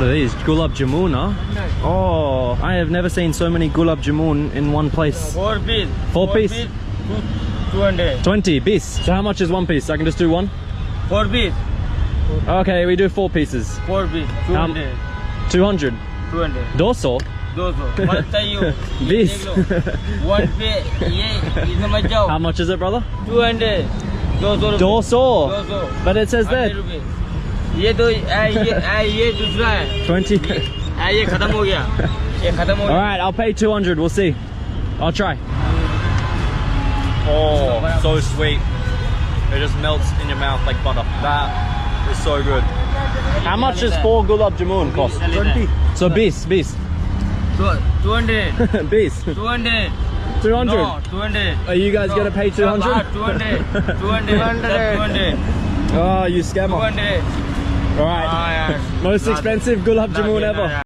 What are these? Gulab jamun, huh? Oh, I have never seen so many gulab jamun in one place. 4 piece. 4 piece? 200. 20 piece. So how much is one piece? I can just do one? 4 piece. Okay, we do 4 pieces. 4 piece. 200. 200. 200. Doso? 200. मत चाहिए. This. One पे ये इसमें मत जाओ. How much is it, brother? 200. 200 Doso. 200. But it says 100 there रुपए. ये तो ये दूसरा है. 20. ये खत्म हो गया. ये खत्म हो गया. Alright, I'll pay 200. We'll see. I'll try. Oh, so sweet. It just melts in your mouth like butter. That is so good. How much does 4 gulab jamun cost? 20. So bis. 200. Bis. 200. 200. No, 200. Are you guys gonna pay 200? 200. 200. Oh, you scammer. 200. Alright. Most expensive gulab jamun ever.